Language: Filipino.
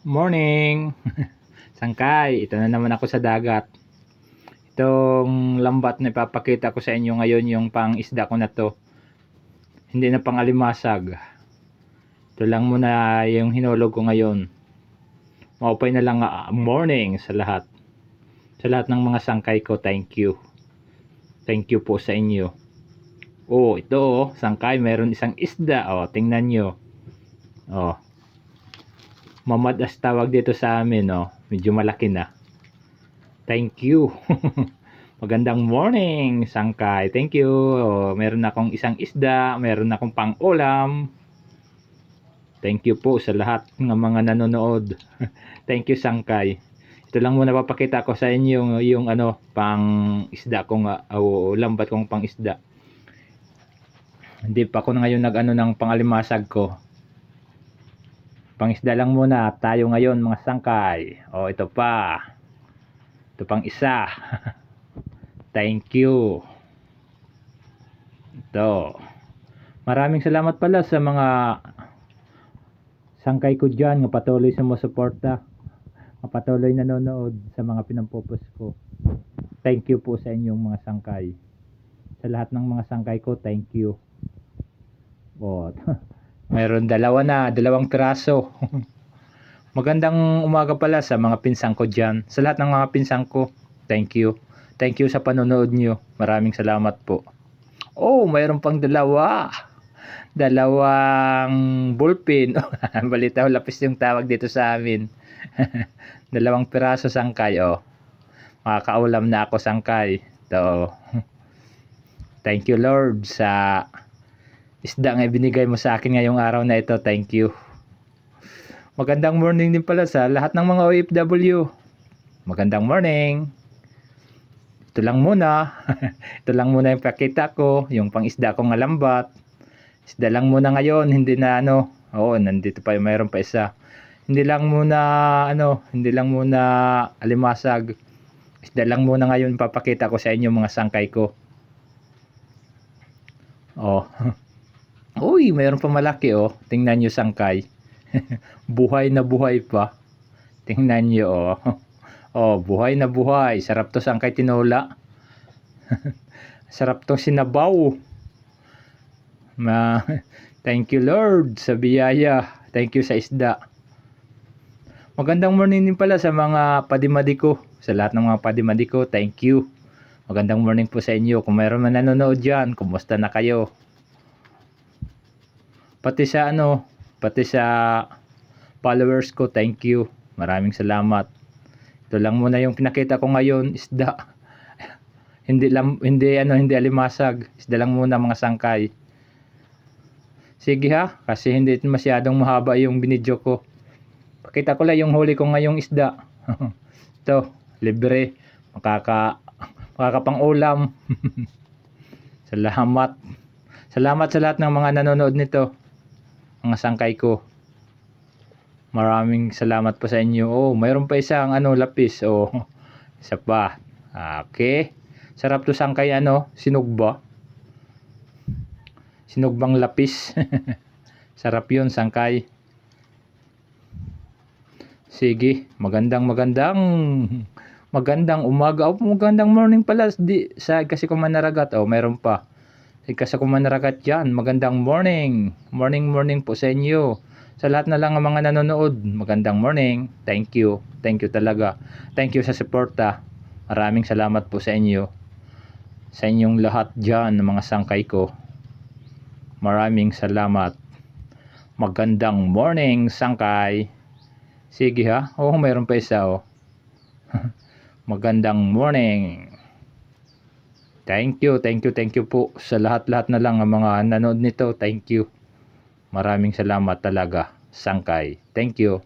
Morning! Sangkay, ito na naman ako sa dagat. Itong lambat na ipapakita ko sa inyo ngayon, yung pang isda ko na to. Hindi na pang alimasag. Ito lang muna yung hinulog ko ngayon. Maupay na lang morning sa lahat. Sa lahat ng mga sangkay ko, thank you. Thank you po sa inyo. Oh, ito sangkay, meron isang isda. Oh, tingnan nyo. Oh, mamadas tawag dito sa amin, oh. Medyo malaki na. Thank you. Magandang morning, sangkay. Thank you. Oh, meron akong isang isda, meron akong pang-ulam. Thank you po sa lahat ng mga nanonood. Thank you, sangkay. Ito lang muna papakita ko sa inyo yung pang isda kong lambat kong pang isda. Hindi pa ako ngayon ng pangalimasag ko. Pang isda lang muna tayo ngayon, mga sangkay. Oh, ito pa. Ito pang isa. Thank you. Ito. Maraming salamat pala sa mga sangkay ko dyan, nga patuloy sumusuporta, patuloy nanonood sa mga pinampopost ko. Thank you po sa inyong mga sangkay. Sa lahat ng mga sangkay ko, thank you. Oh, mayroon dalawang piraso. Magandang umaga pala sa mga pinsang ko dyan. Sa lahat ng mga pinsang ko, thank you. Thank you sa panonood nyo. Maraming salamat po. Oh, mayroon pang dalawang bullpen. Balita lapis yung tawag dito sa amin. Dalawang piraso sangkay. Oh, makakaulam na ako sangkay. So, thank you Lord sa isda nga binigay mo sa akin ngayong araw na ito. Thank you. Magandang morning din pala sa lahat ng mga OFW. Magandang morning. Ito lang muna. Ito lang muna yung pakita ko, yung pang isda kong lambat. Isda lang muna ngayon, hindi na Oo, nandito pa, mayroon pa isa. Hindi lang muna alimasag. Isda lang muna ngayon papakita ko sa inyo, mga sangkay ko. Oh. Uy, mayroon pa malaki oh. Tingnan niyo sangkay. Buhay na buhay pa. Tingnan niyo oh. Oh, buhay na buhay. Sarap to sangkay tinola. Sarap tong sinabaw. Thank you Lord sa biyaya. Thank you sa isda. Magandang morning din pala sa mga padimadi ko. Sa lahat ng mga padimadi ko, thank you. Magandang morning po sa inyo. Kung mayroon man nanonood dyan, kumusta na kayo? Pati sa followers ko, thank you. Maraming salamat. Ito lang muna yung pinakita ko ngayon, isda. hindi alimasag. Isda lang muna, mga sangkay. Sige ha, kasi hindi masyadong mahaba yung binidyo ko. Pakita ko lang yung huli ko ngayong isda. Ito, libre. Makakapang-ulam. Salamat. Salamat sa lahat ng mga nanonood nito. Mga sangkay ko. Maraming salamat po sa inyo. Oh, mayroon pa isang lapis. Oh, isa pa. Okay. Sarap to sangkay sinugba. Sinugbang lapis. Sarap yun sangkay. Sige, magandang umaga. Oh, magandang morning pala kasi kumanaragat. Oh, mayroon pa. Kasi kumanaragat dyan. Magandang morning. Morning po sa inyo. Sa lahat na lang ng mga nanonood, magandang morning. Thank you. Thank you talaga. Thank you sa suporta. Maraming salamat po sa inyo. Sa inyong lahat dyan, mga sangkay ko. Maraming salamat. Magandang morning, sangkay. Sige ha. Oh, mayroon pa isa oh. Magandang morning. Thank you po sa lahat na lang ng mga nanood nito. Thank you. Maraming salamat talaga, sangkay. Thank you.